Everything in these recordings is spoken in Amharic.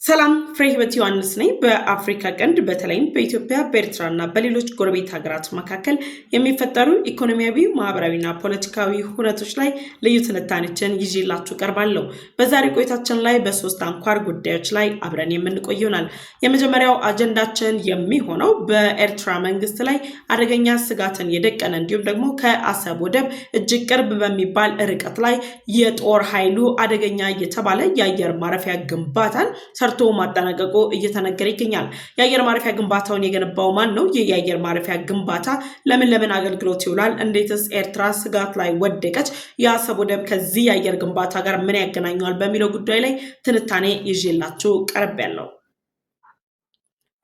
ሰላም ፍሬ ህይወት ዮሐንስ ነኝ። በአፍሪካ ቀንድ በተለይም በኢትዮጵያ በኤርትራና በሌሎች ጎረቤት ሀገራት መካከል የሚፈጠሩ ኢኮኖሚያዊ፣ ማህበራዊና ፖለቲካዊ ሁነቶች ላይ ልዩ ትንታኔዎችን ይዤላችሁ ቀርባለሁ። በዛሬ ቆይታችን ላይ በሶስት አንኳር ጉዳዮች ላይ አብረን የምንቆይ ይሆናል። የመጀመሪያው አጀንዳችን የሚሆነው በኤርትራ መንግስት ላይ አደገኛ ስጋትን የደቀነ እንዲሁም ደግሞ ከአሰብ ወደብ እጅግ ቅርብ በሚባል ርቀት ላይ የጦር ኃይሉ አደገኛ የተባለ የአየር ማረፊያ ግንባታን ሰርቶ ማጠናቀቁ እየተነገረ ይገኛል። የአየር ማረፊያ ግንባታውን የገነባው ማን ነው? የአየር ማረፊያ ግንባታ ለምን አገልግሎት ይውላል? እንዴትስ ኤርትራ ስጋት ላይ ወደቀች? የአሰብ ወደብ ከዚህ የአየር ግንባታ ጋር ምን ያገናኘዋል? በሚለው ጉዳይ ላይ ትንታኔ ይዤላችሁ ቀርቤያለሁ።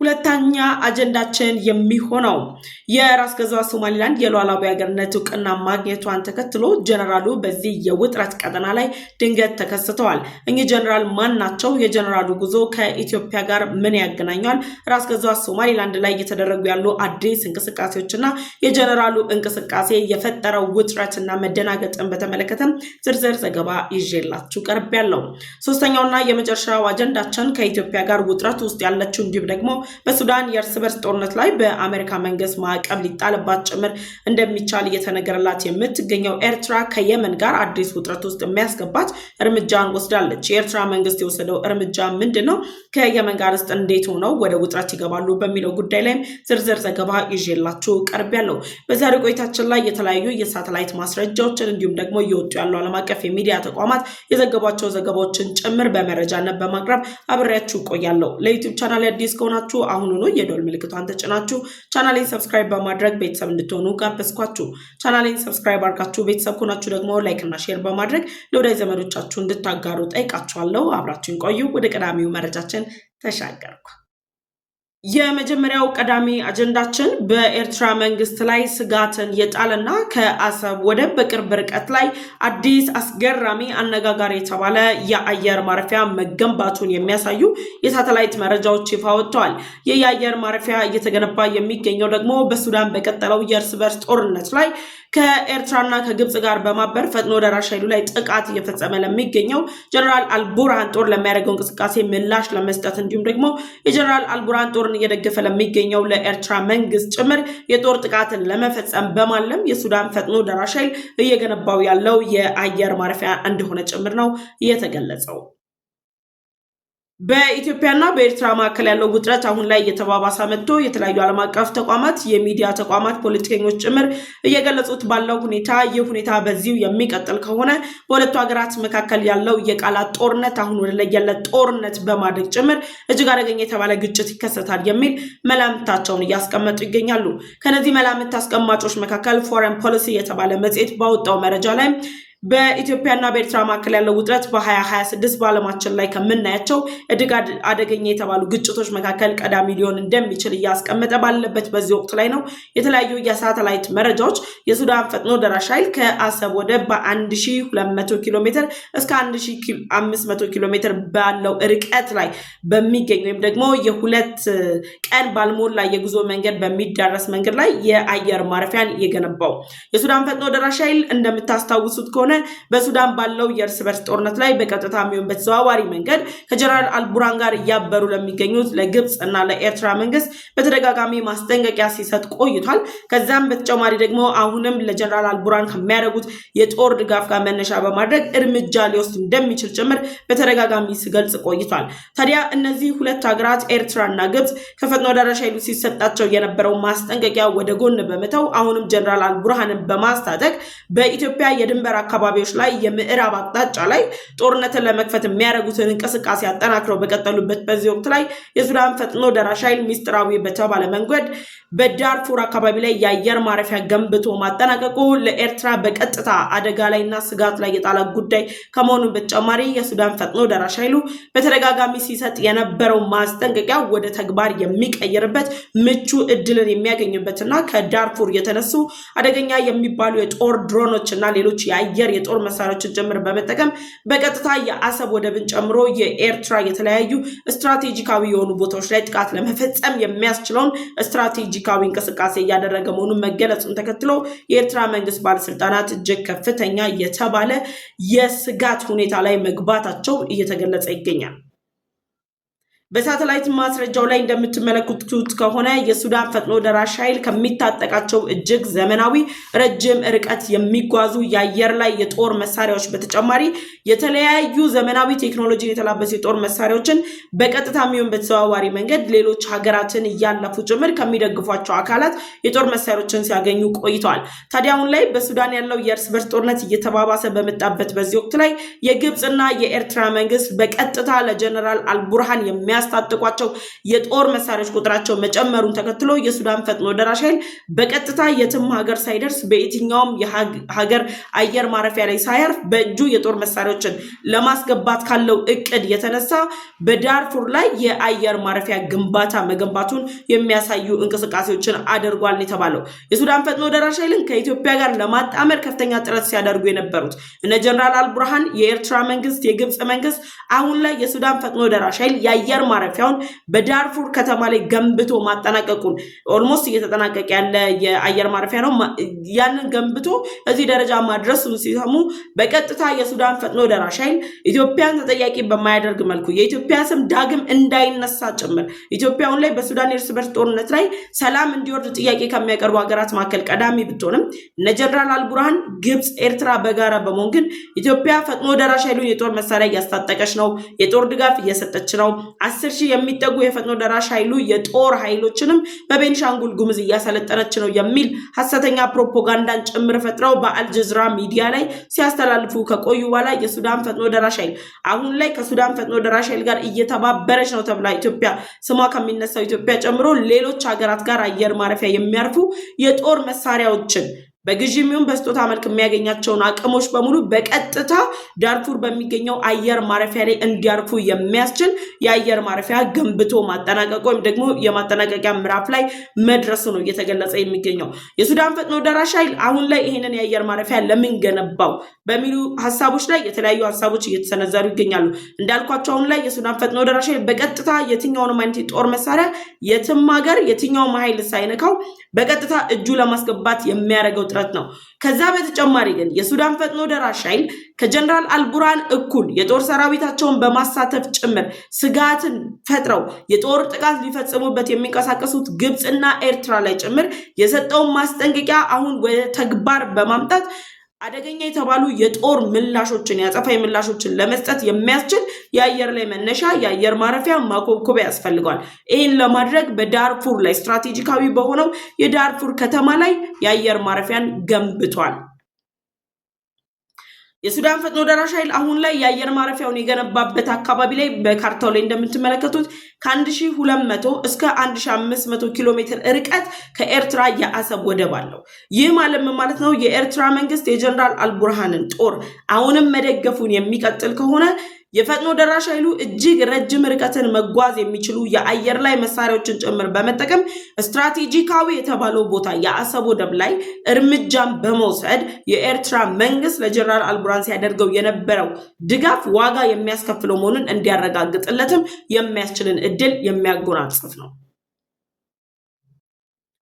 ሁለተኛ አጀንዳችን የሚሆነው የራስ ገዟ ሶማሊላንድ የሉዓላዊ ሀገርነት እውቅና ማግኘቷን ተከትሎ ጀነራሉ በዚህ የውጥረት ቀጠና ላይ ድንገት ተከስተዋል። እኚህ ጀነራል ማን ናቸው? የጀነራሉ ጉዞ ከኢትዮጵያ ጋር ምን ያገናኛል? ራስ ገዟ ሶማሊላንድ ላይ እየተደረጉ ያሉ አዲስ እንቅስቃሴዎችና የጀነራሉ እንቅስቃሴ የፈጠረው ውጥረትና መደናገጥን በተመለከተ ዝርዝር ዘገባ ይዤላችሁ ቀርቤያለሁ። ሶስተኛውና የመጨረሻው አጀንዳችን ከኢትዮጵያ ጋር ውጥረት ውስጥ ያለችው እንዲሁም ደግሞ በሱዳን የእርስ በርስ ጦርነት ላይ በአሜሪካ መንግስት ማዕቀብ ሊጣልባት ጭምር እንደሚቻል እየተነገረላት የምትገኘው ኤርትራ ከየመን ጋር አዲስ ውጥረት ውስጥ የሚያስገባት እርምጃን ወስዳለች። የኤርትራ መንግስት የወሰደው እርምጃ ምንድነው? ከየመን ጋር ውስጥ እንዴት ሆነው ወደ ውጥረት ይገባሉ? በሚለው ጉዳይ ላይም ዝርዝር ዘገባ ይዤላችሁ ቀርቤያለሁ። በዛሬው ቆይታችን ላይ የተለያዩ የሳተላይት ማስረጃዎችን እንዲሁም ደግሞ እየወጡ ያሉ ዓለም አቀፍ የሚዲያ ተቋማት የዘገቧቸው ዘገባዎችን ጭምር በመረጃነት በማቅረብ አብሬያችሁ ቆያለሁ። ለዩቲዩብ ቻናል አዲስ ከሆናችሁ አሁኑኑ የደወል ምልክቷን ተጭናችሁ ቻናሌን ሰብስክራይብ በማድረግ ቤተሰብ እንድትሆኑ ጋበዝኳችሁ። ቻናሌን ሰብስክራይብ አድርጋችሁ ቤተሰብ ከሆናችሁ ደግሞ ላይክ እና ሼር በማድረግ ለወዳጅ ዘመዶቻችሁ እንድታጋሩ ጠይቃችኋለሁ። አብራችሁን ቆዩ። ወደ ቀዳሚው መረጃችን ተሻገርኩ። የመጀመሪያው ቀዳሚ አጀንዳችን በኤርትራ መንግስት ላይ ስጋትን የጣለና ከአሰብ ወደብ በቅርብ ርቀት ላይ አዲስ አስገራሚ አነጋጋሪ የተባለ የአየር ማረፊያ መገንባቱን የሚያሳዩ የሳተላይት መረጃዎች ይፋ ወጥተዋል። የአየር ማረፊያ እየተገነባ የሚገኘው ደግሞ በሱዳን በቀጠለው የእርስ በርስ ጦርነት ላይ ከኤርትራና ከግብጽ ጋር በማበር ፈጥኖ ደራሽ ኃይሉ ላይ ጥቃት እየፈጸመ ለሚገኘው ጀነራል አልቡርሃን ጦር ለሚያደርገው እንቅስቃሴ ምላሽ ለመስጠት እንዲሁም ደግሞ የጀነራል አልቡርሃን ጦርን እየደገፈ ለሚገኘው ለኤርትራ መንግስት ጭምር የጦር ጥቃትን ለመፈጸም በማለም የሱዳን ፈጥኖ ደራሽ ኃይል እየገነባው ያለው የአየር ማረፊያ እንደሆነ ጭምር ነው የተገለጸው። በኢትዮጵያና በኤርትራ መካከል ያለው ውጥረት አሁን ላይ እየተባባሰ መጥቶ የተለያዩ ዓለም አቀፍ ተቋማት፣ የሚዲያ ተቋማት፣ ፖለቲከኞች ጭምር እየገለጹት ባለው ሁኔታ ይህ ሁኔታ በዚሁ የሚቀጥል ከሆነ በሁለቱ ሀገራት መካከል ያለው የቃላት ጦርነት አሁን ወደ ለየለት ጦርነት በማደግ ጭምር እጅግ አደገኛ የተባለ ግጭት ይከሰታል የሚል መላምታቸውን እያስቀመጡ ይገኛሉ። ከነዚህ መላምት አስቀማጮች መካከል ፎሬን ፖሊሲ የተባለ መጽሔት ባወጣው መረጃ ላይ በኢትዮጵያና በኤርትራ መካከል ያለው ውጥረት በ2026 በዓለማችን ላይ ከምናያቸው እጅግ አደገኛ የተባሉ ግጭቶች መካከል ቀዳሚ ሊሆን እንደሚችል እያስቀመጠ ባለበት በዚህ ወቅት ላይ ነው የተለያዩ የሳተላይት መረጃዎች የሱዳን ፈጥኖ ደራሽ ኃይል ከአሰብ ወደብ በ1200 ኪሎ ሜትር እስከ 1500 ኪሎ ሜትር ባለው ርቀት ላይ በሚገኝ ወይም ደግሞ የሁለት ቀን ባልሞላ የጉዞ መንገድ በሚዳረስ መንገድ ላይ የአየር ማረፊያን የገነባው የሱዳን ፈጥኖ ደራሽ ኃይል እንደምታስታውሱት ከሆነ በሱዳን ባለው የእርስ በርስ ጦርነት ላይ በቀጥታ የሚሆን በተዘዋዋሪ መንገድ ከጀነራል አልቡርሃን ጋር እያበሩ ለሚገኙት ለግብጽ እና ለኤርትራ መንግስት በተደጋጋሚ ማስጠንቀቂያ ሲሰጥ ቆይቷል። ከዛም በተጨማሪ ደግሞ አሁንም ለጀነራል አልቡርሃን ከሚያደርጉት የጦር ድጋፍ ጋር መነሻ በማድረግ እርምጃ ሊወስድ እንደሚችል ጭምር በተደጋጋሚ ሲገልጽ ቆይቷል። ታዲያ እነዚህ ሁለት ሀገራት ኤርትራና ግብጽ ከፈጥኖ ደራሽ ኃይሉ ሲሰጣቸው የነበረው ማስጠንቀቂያ ወደ ጎን በመተው አሁንም ጀነራል አልቡርሃንን በማስታጠቅ በኢትዮጵያ የድንበር አካባቢዎች ላይ የምዕራብ አቅጣጫ ላይ ጦርነትን ለመክፈት የሚያደርጉትን እንቅስቃሴ አጠናክረው በቀጠሉበት በዚህ ወቅት ላይ የሱዳን ፈጥኖ ደራሽ ኃይል ሚስጥራዊ በተባለ መንገድ በዳርፉር አካባቢ ላይ የአየር ማረፊያ ገንብቶ ማጠናቀቁ ለኤርትራ በቀጥታ አደጋ ላይና ስጋት ላይ የጣለ ጉዳይ ከመሆኑ በተጨማሪ የሱዳን ፈጥኖ ደራሽ ኃይሉ በተደጋጋሚ ሲሰጥ የነበረው ማስጠንቀቂያ ወደ ተግባር የሚቀይርበት ምቹ እድልን የሚያገኝበትና ከዳርፉር የተነሱ አደገኛ የሚባሉ የጦር ድሮኖች እና ሌሎች የአየር የጦር መሳሪያዎችን ጭምር በመጠቀም በቀጥታ የአሰብ ወደብን ጨምሮ የኤርትራ የተለያዩ ስትራቴጂካዊ የሆኑ ቦታዎች ላይ ጥቃት ለመፈጸም የሚያስችለውን ስትራቴጂካዊ እንቅስቃሴ እያደረገ መሆኑን መገለጹን ተከትሎ የኤርትራ መንግስት ባለስልጣናት እጅግ ከፍተኛ የተባለ የስጋት ሁኔታ ላይ መግባታቸው እየተገለጸ ይገኛል። በሳተላይት ማስረጃው ላይ እንደምትመለከቱት ከሆነ የሱዳን ፈጥኖ ደራሽ ኃይል ከሚታጠቃቸው እጅግ ዘመናዊ ረጅም ርቀት የሚጓዙ የአየር ላይ የጦር መሳሪያዎች በተጨማሪ የተለያዩ ዘመናዊ ቴክኖሎጂ የተላበሱ የጦር መሳሪያዎችን በቀጥታ የሚሆን በተዘዋዋሪ መንገድ ሌሎች ሀገራትን እያለፉ ጭምር ከሚደግፏቸው አካላት የጦር መሳሪያዎችን ሲያገኙ ቆይተዋል። ታዲያ አሁን ላይ በሱዳን ያለው የእርስ በርስ ጦርነት እየተባባሰ በመጣበት በዚህ ወቅት ላይ የግብፅና የኤርትራ መንግስት በቀጥታ ለጀነራል አልቡርሃን የሚያስታጥቋቸው የጦር መሳሪያዎች ቁጥራቸው መጨመሩን ተከትሎ የሱዳን ፈጥኖ ደራሽ ኃይል በቀጥታ የትም ሀገር ሳይደርስ በየትኛውም የሀገር አየር ማረፊያ ላይ ሳያርፍ በእጁ የጦር መሳሪያዎችን ለማስገባት ካለው እቅድ የተነሳ በዳርፉር ላይ የአየር ማረፊያ ግንባታ መገንባቱን የሚያሳዩ እንቅስቃሴዎችን አድርጓል የተባለው የሱዳን ፈጥኖ ደራሽ ኃይልን ከኢትዮጵያ ጋር ለማጣመር ከፍተኛ ጥረት ሲያደርጉ የነበሩት እነ ጀነራል አልቡርሃን፣ የኤርትራ መንግስት፣ የግብፅ መንግስት አሁን ላይ የሱዳን ፈጥኖ ደራሽ ኃይል የአየር ማረፊያውን በዳርፉር ከተማ ላይ ገንብቶ ማጠናቀቁን ኦልሞስት እየተጠናቀቀ ያለ የአየር ማረፊያ ነው። ያንን ገንብቶ እዚህ ደረጃ ማድረሱን ሲሰሙ በቀጥታ የሱዳን ፈጥኖ ደራሽ ኃይል ኢትዮጵያን ተጠያቂ በማያደርግ መልኩ የኢትዮጵያ ስም ዳግም እንዳይነሳ ጭምር ኢትዮጵያውን ላይ በሱዳን የእርስ በርስ ጦርነት ላይ ሰላም እንዲወርድ ጥያቄ ከሚያቀርቡ ሀገራት መካከል ቀዳሚ ብትሆንም እነ ጀነራል አልቡርሃን፣ ግብፅ፣ ኤርትራ በጋራ በመሆን ግን ኢትዮጵያ ፈጥኖ ደራሽ ኃይሉን የጦር መሳሪያ እያስታጠቀች ነው፣ የጦር ድጋፍ እየሰጠች ነው፣ 10,000 የሚጠጉ የፈጥኖ ደራሽ ኃይሉ የጦር ኃይሎችንም በቤንሻንጉል ጉሙዝ እያሰለጠነች ነው የሚል ሐሰተኛ ፕሮፓጋንዳን ጭምር ፈጥረው በአልጀዝራ ሚዲያ ላይ ሲያስተላልፉ ከቆዩ በኋላ የሱዳን ፈጥኖ ደራሽ ኃይል አሁን ላይ ከሱዳን ፈጥኖ ደራሽ ኃይል ጋር እየተባበረች ነው ተብላ ኢትዮጵያ ስሟ ከሚነሳው ኢትዮጵያ ጨምሮ ሌሎች ሀገራት ጋር አየር ማረፊያ የሚያርፉ የጦር መሳሪያዎችን በግዢም ይሁን በስጦታ መልክ የሚያገኛቸውን አቅሞች በሙሉ በቀጥታ ዳርፉር በሚገኘው አየር ማረፊያ ላይ እንዲያርፉ የሚያስችል የአየር ማረፊያ ገንብቶ ማጠናቀቅ ወይም ደግሞ የማጠናቀቂያ ምዕራፍ ላይ መድረሱ ነው እየተገለጸ የሚገኘው። የሱዳን ፈጥኖ ደራሽ ኃይል አሁን ላይ ይሄንን የአየር ማረፊያ ለምን ገነባው በሚሉ ሀሳቦች ላይ የተለያዩ ሀሳቦች እየተሰነዘሩ ይገኛሉ። እንዳልኳቸው አሁን ላይ የሱዳን ፈጥኖ ደራሽ ኃይል በቀጥታ የትኛውንም አይነት የጦር መሳሪያ የትም ሀገር የትኛውም ኃይል ሳይነካው በቀጥታ እጁ ለማስገባት የሚያደርገው ጥረት ነው። ከዛ በተጨማሪ ግን የሱዳን ፈጥኖ ደራሽ ኃይል ከጀነራል አልቡርሃን እኩል የጦር ሰራዊታቸውን በማሳተፍ ጭምር ስጋትን ፈጥረው የጦር ጥቃት ሊፈጽሙበት የሚንቀሳቀሱት ግብፅና ኤርትራ ላይ ጭምር የሰጠውን ማስጠንቀቂያ አሁን ወደ ተግባር በማምጣት አደገኛ የተባሉ የጦር ምላሾችን ያጸፋይ ምላሾችን ለመስጠት የሚያስችል የአየር ላይ መነሻ የአየር ማረፊያ ማኮብኮቢያ ያስፈልጋል። ይህን ለማድረግ በዳርፉር ላይ ስትራቴጂካዊ በሆነው የዳርፉር ከተማ ላይ የአየር ማረፊያን ገንብቷል። የሱዳን ፈጥኖ ደራሽ ኃይል አሁን ላይ የአየር ማረፊያውን የገነባበት አካባቢ ላይ በካርታው ላይ እንደምትመለከቱት ከ1200 እስከ 1500 ኪሎ ሜትር ርቀት ከኤርትራ የአሰብ ወደብ አለው። ይህ ማለት ነው የኤርትራ መንግስት የጀነራል አልቡርሃንን ጦር አሁንም መደገፉን የሚቀጥል ከሆነ የፈጥኖ ደራሽ ኃይሉ እጅግ ረጅም ርቀትን መጓዝ የሚችሉ የአየር ላይ መሳሪያዎችን ጭምር በመጠቀም ስትራቴጂካዊ የተባለው ቦታ የአሰብ ወደብ ላይ እርምጃን በመውሰድ የኤርትራ መንግስት ለጀነራል አልቡርሃን ሲያደርገው የነበረው ድጋፍ ዋጋ የሚያስከፍለው መሆኑን እንዲያረጋግጥለትም የሚያስችልን እድል የሚያጎናጽፍ ነው።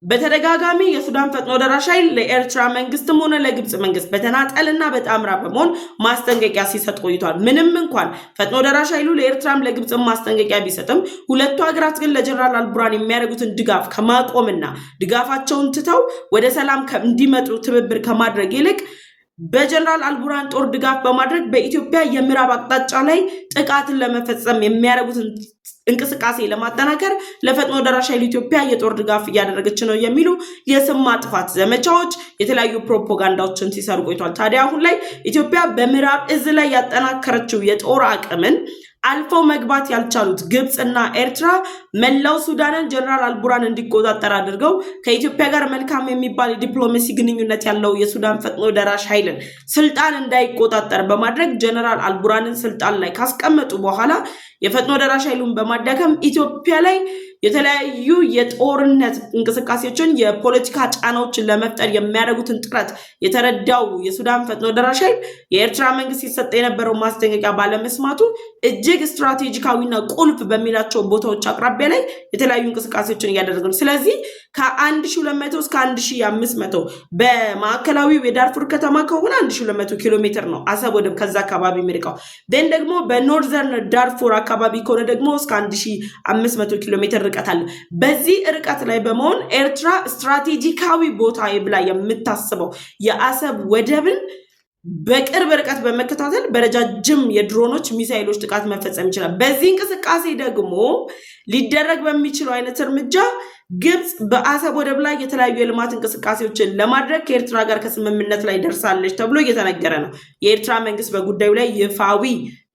በተደጋጋሚ የሱዳን ፈጥኖ ደራሽ ኃይል ለኤርትራ መንግስትም ሆነ ለግብፅ መንግስት በተናጠልና በጣምራ በመሆን ማስጠንቀቂያ ሲሰጥ ቆይቷል። ምንም እንኳን ፈጥኖ ደራሽ ኃይሉ ለኤርትራም ለግብፅም ማስጠንቀቂያ ቢሰጥም ሁለቱ ሀገራት ግን ለጀነራል አልቡርሃን የሚያደርጉትን ድጋፍ ከማቆምና ድጋፋቸውን ትተው ወደ ሰላም እንዲመጡ ትብብር ከማድረግ ይልቅ በጀነራል አልቡርሃን ጦር ድጋፍ በማድረግ በኢትዮጵያ የምዕራብ አቅጣጫ ላይ ጥቃትን ለመፈጸም የሚያደርጉትን እንቅስቃሴ ለማጠናከር ለፈጥኖ ደራሽ ኃይል ኢትዮጵያ የጦር ድጋፍ እያደረገች ነው የሚሉ የስም ማጥፋት ዘመቻዎች የተለያዩ ፕሮፓጋንዳዎችን ሲሰሩ ቆይቷል። ታዲያ አሁን ላይ ኢትዮጵያ በምዕራብ እዝ ላይ ያጠናከረችው የጦር አቅምን አልፈው መግባት ያልቻሉት ግብፅና ኤርትራ መላው ሱዳንን ጀነራል አልቡርሃን እንዲቆጣጠር አድርገው ከኢትዮጵያ ጋር መልካም የሚባል የዲፕሎማሲ ግንኙነት ያለው የሱዳን ፈጥኖ ደራሽ ኃይልን ስልጣን እንዳይቆጣጠር በማድረግ ጀነራል አልቡርሃንን ስልጣን ላይ ካስቀመጡ በኋላ የፈጥኖ ደራሽ ኃይሉን በማዳከም ኢትዮጵያ ላይ የተለያዩ የጦርነት እንቅስቃሴዎችን የፖለቲካ ጫናዎችን ለመፍጠር የሚያደርጉትን ጥረት የተረዳው የሱዳን ፈጥኖ ደራሽ ኃይል የኤርትራ መንግስት ሲሰጥ የነበረው ማስጠንቀቂያ ባለመስማቱ እጅግ ስትራቴጂካዊና ቁልፍ በሚላቸው ቦታዎች አቅራቢያ ላይ የተለያዩ እንቅስቃሴዎችን እያደረገ ነው። ስለዚህ ከ1200 እስከ 1500 በማዕከላዊው የዳርፉር ከተማ ከሆነ 1200 ኪሎ ሜትር ነው አሰብ ወደብ ከዛ አካባቢ የሚርቀው። ደን ደግሞ በኖርዘርን ዳርፉር አካባቢ ከሆነ ደግሞ እስከ 1500 ኪሎ ሜትር ርቀት አለ። በዚህ ርቀት ላይ በመሆን ኤርትራ ስትራቴጂካዊ ቦታ ብላ የምታስበው የአሰብ ወደብን በቅርብ ርቀት በመከታተል በረጃጅም የድሮኖች ሚሳኤሎች ጥቃት መፈጸም ይችላል። በዚህ እንቅስቃሴ ደግሞ ሊደረግ በሚችለው አይነት እርምጃ ግብጽ በአሰብ ወደብ ላይ የተለያዩ የልማት እንቅስቃሴዎችን ለማድረግ ከኤርትራ ጋር ከስምምነት ላይ ደርሳለች ተብሎ እየተነገረ ነው። የኤርትራ መንግስት በጉዳዩ ላይ ይፋዊ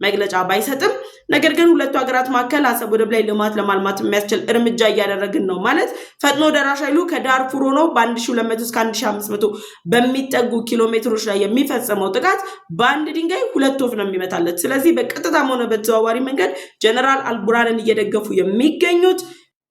መግለጫ ባይሰጥም ነገር ግን ሁለቱ ሀገራት መካከል አሰብ ወደብ ላይ ልማት ለማልማት የሚያስችል እርምጃ እያደረግን ነው ማለት ፈጥኖ ደራሽ ኃይሉ ከዳርፉር ሆኖ በ1200 እስከ 1500 በሚጠጉ ኪሎ ሜትሮች ላይ የሚፈጸመው ጥቃት በአንድ ድንጋይ ሁለት ወፍ ነው የሚመታለት። ስለዚህ በቀጥታም ሆነ በተዘዋዋሪ መንገድ ጀነራል አልቡርሃንን እየደገፉ የሚገኙት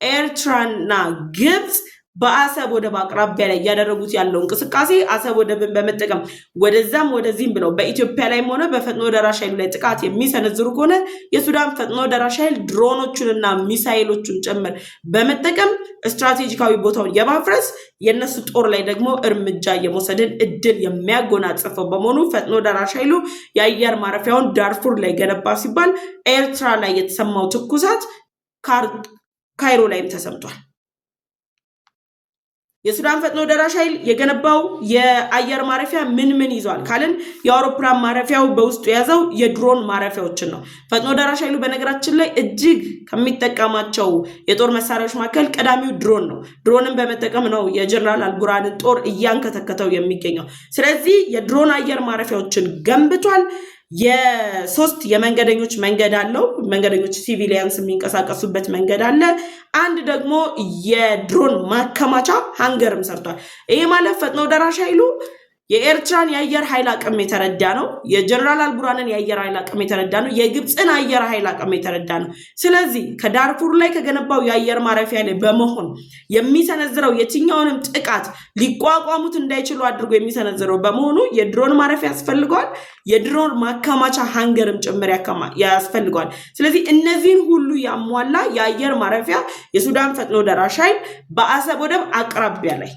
ኤርትራና ግብጽ በአሰብ ወደብ አቅራቢያ ላይ ያደረጉት ያለው እንቅስቃሴ አሰብ ወደብን በመጠቀም ወደዛም ወደዚህም ብለው በኢትዮጵያ ላይም ሆነ በፈጥኖ ደራሽ ኃይሉ ላይ ጥቃት የሚሰነዝሩ ከሆነ የሱዳን ፈጥኖ ደራሽ ኃይል ድሮኖቹንና ሚሳኤሎቹን ጭምር በመጠቀም ስትራቴጂካዊ ቦታውን የማፍረስ የነሱ ጦር ላይ ደግሞ እርምጃ የመውሰድን እድል የሚያጎናጽፈው በመሆኑ ፈጥኖ ደራሽ ኃይሉ የአየር ማረፊያውን ዳርፉር ላይ ገነባ ሲባል ኤርትራ ላይ የተሰማው ትኩሳት ካይሮ ላይም ተሰምቷል። የሱዳን ፈጥኖ ደራሽ ኃይል የገነባው የአየር ማረፊያ ምን ይዟል ካልን የአውሮፕላን ማረፊያው በውስጡ የያዘው የድሮን ማረፊያዎችን ነው። ፈጥኖ ደራሽ ኃይሉ በነገራችን ላይ እጅግ ከሚጠቀማቸው የጦር መሳሪያዎች መካከል ቀዳሚው ድሮን ነው። ድሮንን በመጠቀም ነው የጀነራል አልቡርሃንን ጦር እያንከተከተው የሚገኘው። ስለዚህ የድሮን አየር ማረፊያዎችን ገንብቷል። የሶስት የመንገደኞች መንገድ አለው። መንገደኞች ሲቪሊያንስ የሚንቀሳቀሱበት መንገድ አለ። አንድ ደግሞ የድሮን ማከማቻ ሃንገርም ሰርቷል። ይሄ ማለት ፈጥኖ ደራሽ ኃይሉ የኤርትራን የአየር ኃይል አቅም የተረዳ ነው። የጀነራል አልቡርሃንን የአየር ኃይል አቅም የተረዳ ነው። የግብፅን አየር ኃይል አቅም የተረዳ ነው። ስለዚህ ከዳርፉር ላይ ከገነባው የአየር ማረፊያ ላይ በመሆን የሚሰነዝረው የትኛውንም ጥቃት ሊቋቋሙት እንዳይችሉ አድርጎ የሚሰነዝረው በመሆኑ የድሮን ማረፊያ ያስፈልገዋል። የድሮን ማከማቻ ሃንገርም ጭምር ያስፈልገዋል። ስለዚህ እነዚህን ሁሉ ያሟላ የአየር ማረፊያ የሱዳን ፈጥኖ ደራሽ ኃይል በአሰብ ወደብ አቅራቢያ ላይ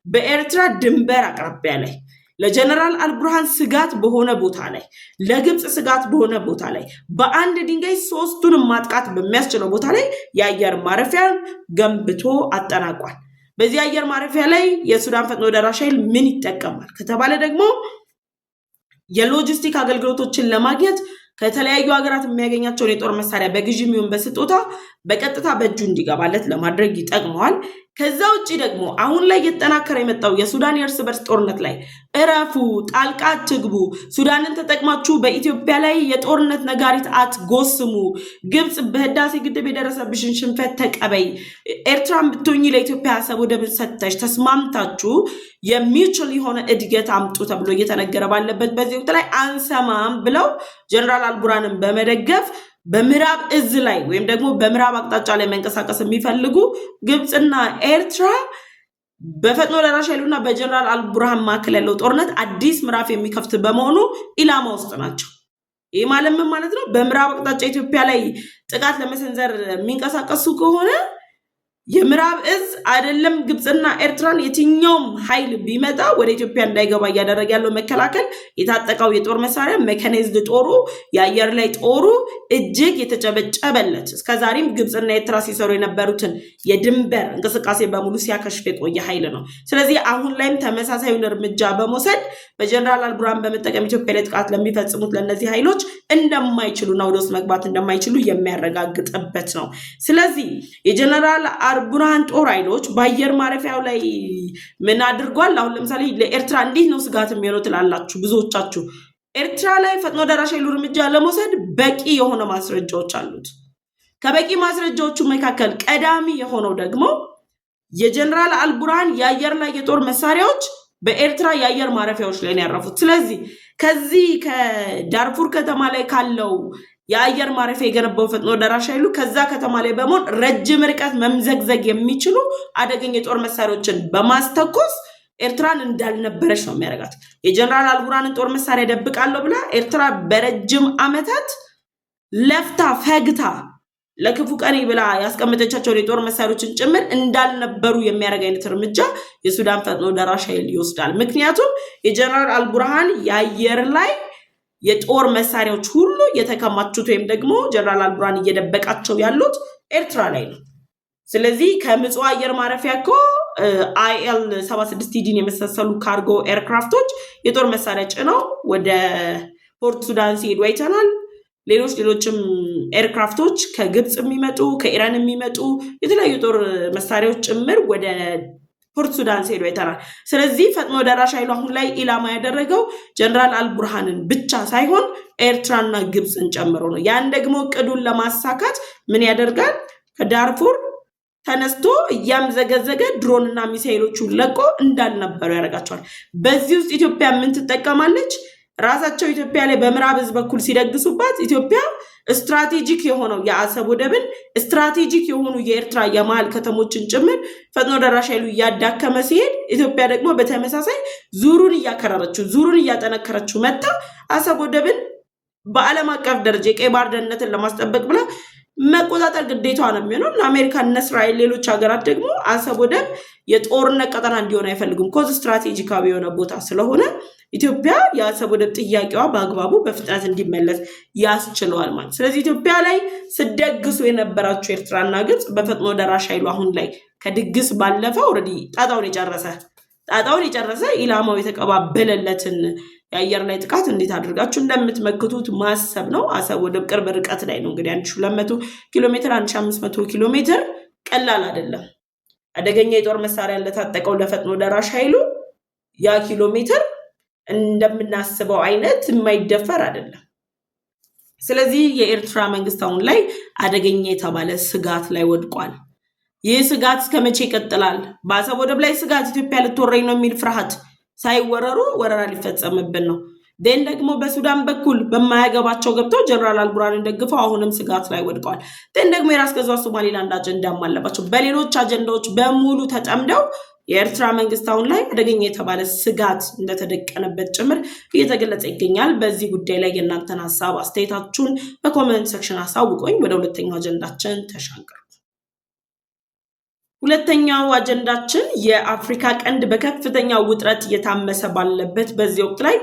በኤርትራ ድንበር አቅራቢያ ላይ ለጀነራል አልቡርሃን ስጋት በሆነ ቦታ ላይ ለግብጽ ስጋት በሆነ ቦታ ላይ በአንድ ድንጋይ ሶስቱንም ማጥቃት በሚያስችለው ቦታ ላይ የአየር ማረፊያን ገንብቶ አጠናቋል። በዚህ አየር ማረፊያ ላይ የሱዳን ፈጥኖ ደራሽ ኃይል ምን ይጠቀማል ከተባለ ደግሞ የሎጂስቲክ አገልግሎቶችን ለማግኘት ከተለያዩ ሀገራት የሚያገኛቸውን የጦር መሳሪያ በግዥም ይሁን በስጦታ በቀጥታ በእጁ እንዲገባለት ለማድረግ ይጠቅመዋል። ከዛ ውጪ ደግሞ አሁን ላይ እየተጠናከረ የመጣው የሱዳን የእርስ በርስ ጦርነት ላይ እረፉ፣ ጣልቃ አትግቡ፣ ሱዳንን ተጠቅማችሁ በኢትዮጵያ ላይ የጦርነት ነጋሪት አትጎስሙ፣ ግብጽ በህዳሴ ግድብ የደረሰብሽን ሽንፈት ተቀበይ፣ ኤርትራን ብትሆኚ ለኢትዮጵያ አሰብ ወደብን ሰጥተሽ ተስማምታችሁ የሚችል የሆነ እድገት አምጡ ተብሎ እየተነገረ ባለበት በዚህ ወቅት ላይ አንሰማም ብለው ጀነራል አልቡርሃንን በመደገፍ በምዕራብ እዝ ላይ ወይም ደግሞ በምዕራብ አቅጣጫ ላይ መንቀሳቀስ የሚፈልጉ ግብጽና ኤርትራ በፈጥኖ ደራሽ ኃይሉና በጀነራል አልቡርሃን መካከል ያለው ጦርነት አዲስ ምዕራፍ የሚከፍት በመሆኑ ኢላማ ውስጥ ናቸው። ይህ ማለት ምን ማለት ነው? በምዕራብ አቅጣጫ ኢትዮጵያ ላይ ጥቃት ለመሰንዘር የሚንቀሳቀሱ ከሆነ የምዕራብ እዝ አይደለም ግብጽና ኤርትራን የትኛውም ኃይል ቢመጣ ወደ ኢትዮጵያ እንዳይገባ እያደረገ ያለው መከላከል የታጠቀው የጦር መሳሪያ ሜካናይዝድ ጦሩ የአየር ላይ ጦሩ እጅግ የተጨበጨበለት እስከዛሬም ግብጽና ኤርትራ ሲሰሩ የነበሩትን የድንበር እንቅስቃሴ በሙሉ ሲያከሽፍ የቆየ ኃይል ነው። ስለዚህ አሁን ላይም ተመሳሳዩን እርምጃ በመውሰድ በጀነራል አልቡርሃን በመጠቀም ኢትዮጵያ ላይ ጥቃት ለሚፈጽሙት ለነዚህ ኃይሎች እንደማይችሉና ወደ ውስጥ መግባት እንደማይችሉ የሚያረጋግጥበት ነው። ስለዚህ የጀነራል አልቡርሃን ጦር ኃይሎች በአየር ማረፊያው ላይ ምን አድርጓል? አሁን ለምሳሌ ለኤርትራ እንዴት ነው ስጋት የሚሆነው ትላላችሁ ብዙዎቻችሁ። ኤርትራ ላይ ፈጥኖ ደራሽ ኃይሉ እርምጃ ለመውሰድ በቂ የሆነ ማስረጃዎች አሉት። ከበቂ ማስረጃዎቹ መካከል ቀዳሚ የሆነው ደግሞ የጀነራል አልቡርሃን የአየር ላይ የጦር መሳሪያዎች በኤርትራ የአየር ማረፊያዎች ላይ ነው ያረፉት። ስለዚህ ከዚህ ከዳርፉር ከተማ ላይ ካለው የአየር ማረፊያ የገነባው ፈጥኖ ደራሽ ኃይሉ ከዛ ከተማ ላይ በመሆን ረጅም ርቀት መምዘግዘግ የሚችሉ አደገኛ የጦር መሳሪያዎችን በማስተኮስ ኤርትራን እንዳልነበረች ነው የሚያደርጋት። የጀነራል አልቡርሃንን ጦር መሳሪያ ደብቃለሁ ብላ ኤርትራ በረጅም ዓመታት ለፍታ ፈግታ ለክፉ ቀኔ ብላ ያስቀመጠቻቸውን የጦር መሳሪያዎችን ጭምር እንዳልነበሩ የሚያደርግ አይነት እርምጃ የሱዳን ፈጥኖ ደራሽ ኃይል ይወስዳል። ምክንያቱም የጀነራል አልቡርሃን የአየር ላይ የጦር መሳሪያዎች ሁሉ የተከማቹት ወይም ደግሞ ጀነራል አልቡርሃን እየደበቃቸው ያሉት ኤርትራ ላይ ነው። ስለዚህ ከምጽዋ አየር ማረፊያ እኮ አይኤል 76 ዲን የመሳሰሉ ካርጎ ኤርክራፍቶች የጦር መሳሪያ ጭነው ወደ ፖርት ሱዳን ሲሄዱ አይተናል። ሌሎችም ኤርክራፍቶች ከግብጽ የሚመጡ ከኢራን የሚመጡ የተለያዩ ጦር መሳሪያዎች ጭምር ወደ ፖርት ሱዳን ሲሄዱ አይተናል። ስለዚህ ፈጥኖ ደራሽ ኃይሉ አሁን ላይ ኢላማ ያደረገው ጀነራል አልቡርሃንን ብቻ ሳይሆን ኤርትራና ግብጽን ጨምሮ ነው። ያን ደግሞ እቅዱን ለማሳካት ምን ያደርጋል? ከዳርፉር ተነስቶ እያምዘገዘገ ድሮንና ሚሳኤሎቹን ለቆ እንዳልነበሩ ያደርጋቸዋል። በዚህ ውስጥ ኢትዮጵያ ምን ትጠቀማለች? ራሳቸው ኢትዮጵያ ላይ በምዕራብ ህዝብ በኩል ሲደግሱባት ኢትዮጵያ ስትራቴጂክ የሆነው የአሰብ ወደብን ስትራቴጂክ የሆኑ የኤርትራ የመሃል ከተሞችን ጭምር ፈጥኖ ደራሽ ኃይሉ እያዳከመ ሲሄድ ኢትዮጵያ ደግሞ በተመሳሳይ ዙሩን እያከረረችው ዙሩን እያጠነከረችው መጣ። አሰብ ወደብን በዓለም አቀፍ ደረጃ የቀይ ባህር ደህንነትን ለማስጠበቅ ብላ መቆጣጠር ግዴታ ነው የሚሆነው። ለአሜሪካ እና እስራኤል ሌሎች ሀገራት ደግሞ አሰብ ወደብ የጦርነት ቀጠና እንዲሆን አይፈልጉም። ኮዝ ስትራቴጂካዊ የሆነ ቦታ ስለሆነ ኢትዮጵያ የአሰብ ወደብ ጥያቄዋ በአግባቡ በፍጥነት እንዲመለስ ያስችለዋል ማለት። ስለዚህ ኢትዮጵያ ላይ ስደግሱ የነበራችሁ ኤርትራና ግብጽ በፈጥኖ ደራሽ ኃይሉ አሁን ላይ ከድግስ ባለፈ ኦልሬዲ ጣጣውን የጨረሰ ኢላማው የተቀባበለለትን የአየር ላይ ጥቃት እንዴት አድርጋችሁ እንደምትመክቱት ማሰብ ነው። አሰብ ወደብ ቅርብ ርቀት ላይ ነው። እንግዲህ 1200 ኪሎ ሜትር 1500 ኪሎ ሜትር ቀላል አይደለም። አደገኛ የጦር መሳሪያ ለታጠቀው ለፈጥኖ ደራሽ ኃይሉ ያ ኪሎ ሜትር እንደምናስበው አይነት የማይደፈር አይደለም። ስለዚህ የኤርትራ መንግስት አሁን ላይ አደገኛ የተባለ ስጋት ላይ ወድቋል። ይህ ስጋት እስከመቼ ይቀጥላል? በአሰብ ወደብ ላይ ስጋት ኢትዮጵያ ልትወረኝ ነው የሚል ፍርሃት ሳይወረሩ ወረራ ሊፈጸምብን ነው። ደን ደግሞ በሱዳን በኩል በማያገባቸው ገብተው ጀነራል አልቡርሃንን ደግፈው አሁንም ስጋት ላይ ወድቀዋል። ደን ደግሞ የራስ ገዟ ሶማሊላንድ አጀንዳም አለባቸው። በሌሎች አጀንዳዎች በሙሉ ተጠምደው የኤርትራ መንግስት አሁን ላይ አደገኛ የተባለ ስጋት እንደተደቀነበት ጭምር እየተገለጸ ይገኛል። በዚህ ጉዳይ ላይ የእናንተን ሀሳብ አስተያየታችሁን በኮሜንት ሴክሽን አሳውቁኝ። ወደ ሁለተኛው አጀንዳችን ተሻገሩ። ሁለተኛው አጀንዳችን የአፍሪካ ቀንድ በከፍተኛ ውጥረት እየታመሰ ባለበት በዚህ ወቅት ላይ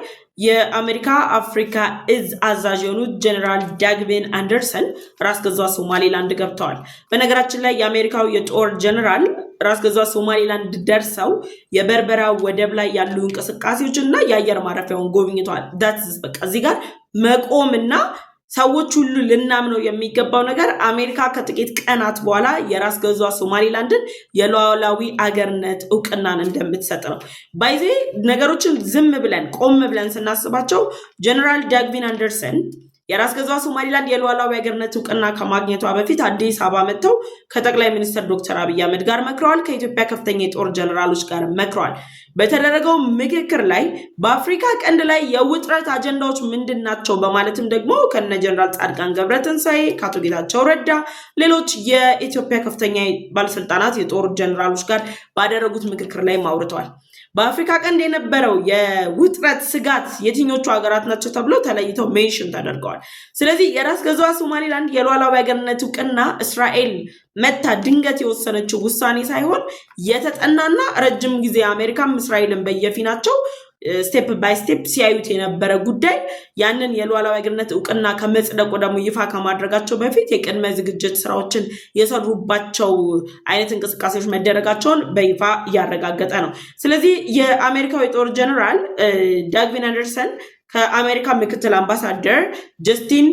የአሜሪካ አፍሪካ እዝ አዛዥ የሆኑት ጀነራል ዳግቪን አንደርሰን ራስ ገዟ ሶማሊላንድ ገብተዋል። በነገራችን ላይ የአሜሪካው የጦር ጀነራል ራስ ገዟ ሶማሊላንድ ደርሰው የበርበራ ወደብ ላይ ያሉ እንቅስቃሴዎች እና የአየር ማረፊያውን ጎብኝተዋል። ዳትስ በቃ እዚህ ጋር መቆምና ሰዎች ሁሉ ልናምነው የሚገባው ነገር አሜሪካ ከጥቂት ቀናት በኋላ የራስ ገዟ ሶማሊላንድን የሉዓላዊ አገርነት እውቅናን እንደምትሰጥ ነው። ባይዜ ነገሮችን ዝም ብለን ቆም ብለን ስናስባቸው ጀነራል ዳግቪን አንደርሰን የራስ ገዟ ሶማሊላንድ የሉዓላዊ አገርነት እውቅና ከማግኘቷ በፊት አዲስ አበባ መጥተው ከጠቅላይ ሚኒስትር ዶክተር አብይ አህመድ ጋር መክረዋል። ከኢትዮጵያ ከፍተኛ የጦር ጀነራሎች ጋር መክረዋል። በተደረገው ምክክር ላይ በአፍሪካ ቀንድ ላይ የውጥረት አጀንዳዎች ምንድን ናቸው በማለትም ደግሞ ከነ ጀነራል ጻድቃን ገብረትንሳኤ፣ ከአቶ ጌታቸው ረዳ፣ ሌሎች የኢትዮጵያ ከፍተኛ ባለስልጣናት የጦር ጀነራሎች ጋር ባደረጉት ምክክር ላይ አውርተዋል። በአፍሪካ ቀንድ የነበረው የውጥረት ስጋት የትኞቹ ሀገራት ናቸው ተብለው ተለይተው ሜንሽን ተደርገዋል። ስለዚህ የራስ ገዟ ሶማሊላንድ የሉዓላዊ አገርነት እውቅና እስራኤል መታ ድንገት የወሰነችው ውሳኔ ሳይሆን የተጠናና ረጅም ጊዜ አሜሪካም እስራኤልን በየፊናቸው ስቴፕ ባይ ስቴፕ ሲያዩት የነበረ ጉዳይ ያንን የሉዓላዊ አገርነት እውቅና ከመጽደቁ ደግሞ ይፋ ከማድረጋቸው በፊት የቅድመ ዝግጅት ስራዎችን የሰሩባቸው አይነት እንቅስቃሴዎች መደረጋቸውን በይፋ እያረጋገጠ ነው። ስለዚህ የአሜሪካው የጦር ጀነራል ዳግቪን አንደርሰን ከአሜሪካ ምክትል አምባሳደር ጀስቲን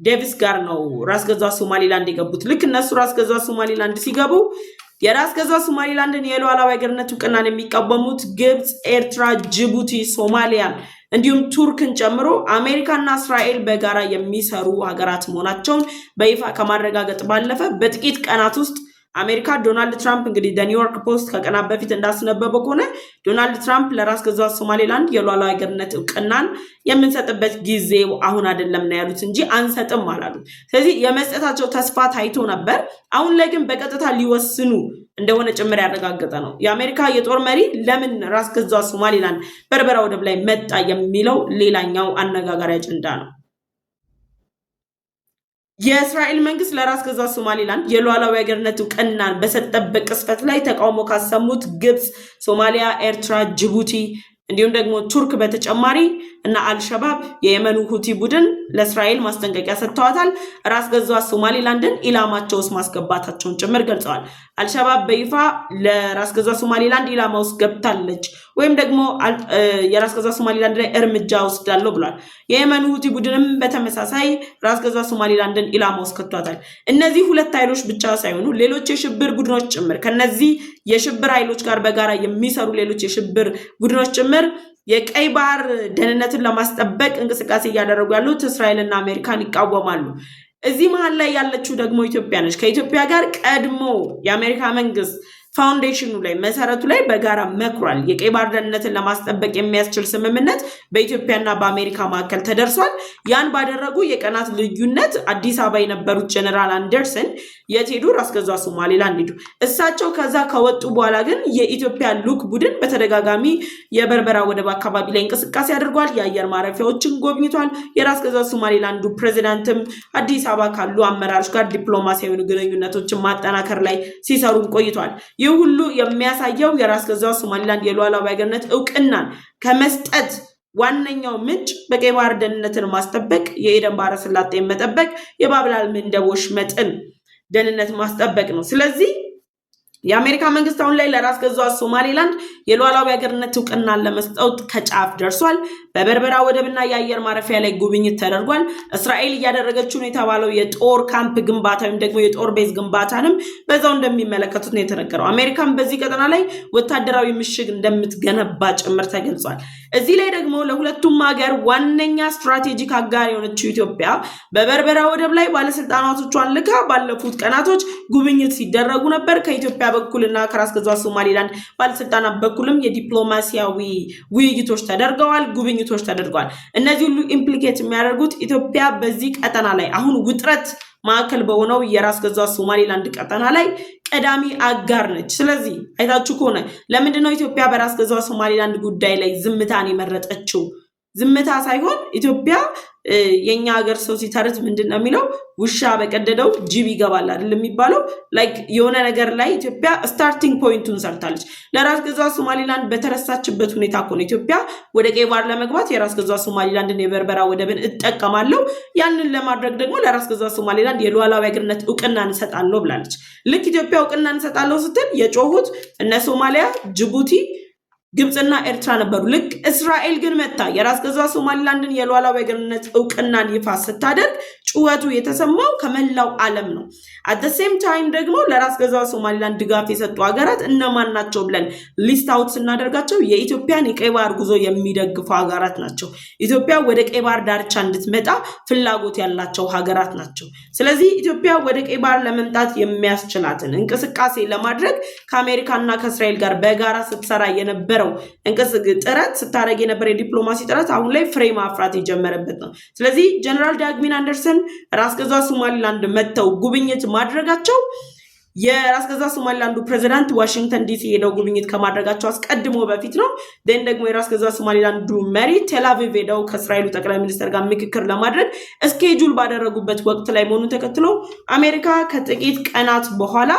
ዴቪስ ጋር ነው ራስ ገዟ ሶማሊላንድ የገቡት። ልክ እነሱ ራስ ገዟ ሶማሊላንድ ሲገቡ የራስ ገዟ ሶማሊላንድን የሉዓላዊ አገርነት እውቅናን የሚቃወሙት ግብጽ፣ ኤርትራ፣ ጅቡቲ፣ ሶማሊያ እንዲሁም ቱርክን ጨምሮ አሜሪካና እስራኤል በጋራ የሚሰሩ ሀገራት መሆናቸውን በይፋ ከማረጋገጥ ባለፈ በጥቂት ቀናት ውስጥ አሜሪካ ዶናልድ ትራምፕ እንግዲህ ኒውዮርክ ፖስት ከቀናት በፊት እንዳስነበበው ከሆነ ዶናልድ ትራምፕ ለራስ ገዟ ሶማሌላንድ የሉዓላዊ ሀገርነት እውቅናን የምንሰጥበት ጊዜው አሁን አይደለም ነው ያሉት እንጂ አንሰጥም አላሉ። ስለዚህ የመስጠታቸው ተስፋ ታይቶ ነበር። አሁን ላይ ግን በቀጥታ ሊወስኑ እንደሆነ ጭምር ያረጋገጠ ነው። የአሜሪካ የጦር መሪ ለምን ራስ ገዟ ሶማሌላንድ በርበራ ወደብ ላይ መጣ የሚለው ሌላኛው አነጋጋሪ አጀንዳ ነው። የእስራኤል መንግስት ለራስ ገዟ ሶማሌላንድ የሉዓላዊ ሀገርነት እውቅናን በሰጠበት ቅስፈት ላይ ተቃውሞ ካሰሙት ግብጽ፣ ሶማሊያ፣ ኤርትራ፣ ጅቡቲ እንዲሁም ደግሞ ቱርክ በተጨማሪ እና አልሸባብ የየመኑ ሁቲ ቡድን ለእስራኤል ማስጠንቀቂያ ሰጥተዋታል። ራስ ገዟ ሶማሌላንድን ኢላማቸው ውስጥ ማስገባታቸውን ጭምር ገልጸዋል። አልሸባብ በይፋ ለራስ ገዟ ሶማሌላንድ ኢላማ ውስጥ ገብታለች ወይም ደግሞ የራስ ገዟ ሶማሌላንድ ላይ እርምጃ ወስዳለሁ ብሏል። የየመኑ ሁቲ ቡድንም በተመሳሳይ ራስ ገዟ ሶማሌላንድን ኢላማ ውስጥ ከቷታል። እነዚህ ሁለት ኃይሎች ብቻ ሳይሆኑ ሌሎች የሽብር ቡድኖች ጭምር ከነዚህ የሽብር ኃይሎች ጋር በጋራ የሚሰሩ ሌሎች የሽብር ቡድኖች ጭምር የቀይ ባህር ደህንነትን ለማስጠበቅ እንቅስቃሴ እያደረጉ ያሉት እስራኤልና አሜሪካን ይቃወማሉ። እዚህ መሀል ላይ ያለችው ደግሞ ኢትዮጵያ ነች። ከኢትዮጵያ ጋር ቀድሞ የአሜሪካ መንግስት ፋውንዴሽኑ ላይ መሰረቱ ላይ በጋራ መክሯል። የቀይ ባህር ደህንነትን ለማስጠበቅ የሚያስችል ስምምነት በኢትዮጵያና በአሜሪካ መካከል ተደርሷል። ያን ባደረጉ የቀናት ልዩነት አዲስ አበባ የነበሩት ጀነራል አንደርሰን የት ሄዱ? ራስ ገዟ ሶማሌላንድ ሄዱ። እሳቸው ከዛ ከወጡ በኋላ ግን የኢትዮጵያ ልዑክ ቡድን በተደጋጋሚ የበርበራ ወደብ አካባቢ ላይ እንቅስቃሴ አድርጓል። የአየር ማረፊያዎችን ጎብኝቷል። የራስ ገዟ ሶማሌላንዱ ፕሬዚዳንትም አዲስ አበባ ካሉ አመራሮች ጋር ዲፕሎማሲያዊ ግንኙነቶችን ማጠናከር ላይ ሲሰሩ ቆይቷል። ይህ ሁሉ የሚያሳየው የራስ ገዟ ሶማሌላንድ የሉዓላዊ ሀገርነት እውቅናን ከመስጠት ዋነኛው ምንጭ በቀይ ባህር ደህንነትን ማስጠበቅ፣ የኤደን ባህረ ሰላጤን መጠበቅ፣ የባብ-ኤል መንደብ ወሽመጥን ደህንነት ማስጠበቅ ነው። ስለዚህ የአሜሪካ መንግስት አሁን ላይ ለራስ ገዟ ሶማሌላንድ የሉዓላዊ ሀገርነት እውቅናን ለመስጠት ከጫፍ ደርሷል። በበርበራ ወደብና የአየር ማረፊያ ላይ ጉብኝት ተደርጓል። እስራኤል እያደረገችው ነው የተባለው የጦር ካምፕ ግንባታ ወይም ደግሞ የጦር ቤዝ ግንባታንም በዛው እንደሚመለከቱት ነው የተነገረው። አሜሪካን በዚህ ቀጠና ላይ ወታደራዊ ምሽግ እንደምትገነባ ጭምር ተገልጿል። እዚህ ላይ ደግሞ ለሁለቱም ሀገር ዋነኛ ስትራቴጂክ አጋር የሆነችው ኢትዮጵያ በበርበራ ወደብ ላይ ባለስልጣናቶቿን ልካ ባለፉት ቀናቶች ጉብኝት ሲደረጉ ነበር። ከኢትዮጵያ በኩልና ከራስ ገዟ ሶማሌላንድ ባለስልጣናት በኩልም የዲፕሎማሲያዊ ውይይቶች ተደርገዋል፣ ጉብኝቶች ተደርገዋል። እነዚህ ሁሉ ኢምፕሊኬት የሚያደርጉት ኢትዮጵያ በዚህ ቀጠና ላይ አሁን ውጥረት ማዕከል በሆነው የራስ ገዟ ሶማሌላንድ ቀጠና ላይ ቀዳሚ አጋር ነች። ስለዚህ አይታችሁ ከሆነ ለምንድነው ኢትዮጵያ በራስ ገዟ ሶማሌላንድ ጉዳይ ላይ ዝምታን የመረጠችው? ዝምታ ሳይሆን ኢትዮጵያ የኛ ሀገር ሰው ሲተርት ምንድነው የሚለው? ውሻ በቀደደው ጅብ ይገባል አይደል የሚባለው? ላይክ የሆነ ነገር ላይ ኢትዮጵያ ስታርቲንግ ፖይንቱን ሰርታለች። ለራስ ገዟ ሶማሌላንድ በተረሳችበት ሁኔታ እኮ ነው ኢትዮጵያ ወደ ቀይ ባህር ለመግባት የራስ ገዟ ሶማሌላንድን የበርበራ ወደብን እጠቀማለሁ፣ ያንን ለማድረግ ደግሞ ለራስ ገዟ ሶማሌላንድ የሉዓላዊ ሀገርነት እውቅና እንሰጣለሁ ብላለች። ልክ ኢትዮጵያ እውቅና እንሰጣለሁ ስትል የጮሁት እነ ሶማሊያ፣ ጅቡቲ፣ ግብጽና ኤርትራ ነበሩ። ልክ እስራኤል ግን መጣ የራስ ገዟ ሶማሌላንድን የሉዓላዊ ሀገርነት እውቅናን ይፋ ስታደርግ ጩኸቱ የተሰማው ከመላው ዓለም ነው። አት ዘ ሴም ታይም ደግሞ ለራስ ገዟ ሶማሌላንድ ድጋፍ የሰጡ ሀገራት እነማን ናቸው ብለን ሊስት አውት ስናደርጋቸው የኢትዮጵያን የቀይ ባህር ጉዞ የሚደግፉ ሀገራት ናቸው። ኢትዮጵያ ወደ ቀይ ባህር ዳርቻ እንድትመጣ ፍላጎት ያላቸው ሀገራት ናቸው። ስለዚህ ኢትዮጵያ ወደ ቀይ ባህር ለመምጣት የሚያስችላትን እንቅስቃሴ ለማድረግ ከአሜሪካና ከእስራኤል ጋር በጋራ ስትሰራ የነበረው ጥረት ስታደርግ የነበረ የዲፕሎማሲ ጥረት አሁን ላይ ፍሬ ማፍራት የጀመረበት ነው። ስለዚህ ጀነራል ዳግዊን አንደርሰን ራስ ገዟ ሶማሌላንድ መጥተው ጉብኝት ማድረጋቸው የራስ ገዟ ሶማሌላንዱ ፕሬዚዳንት ዋሽንግተን ዲሲ ሄደው ጉብኝት ከማድረጋቸው አስቀድሞ በፊት ነው። ደን ደግሞ የራስ ገዟ ሶማሌላንዱ መሪ ቴል አቪቭ ሄደው ከእስራኤሉ ጠቅላይ ሚኒስትር ጋር ምክክር ለማድረግ እስኬጁል ባደረጉበት ወቅት ላይ መሆኑን ተከትሎ አሜሪካ ከጥቂት ቀናት በኋላ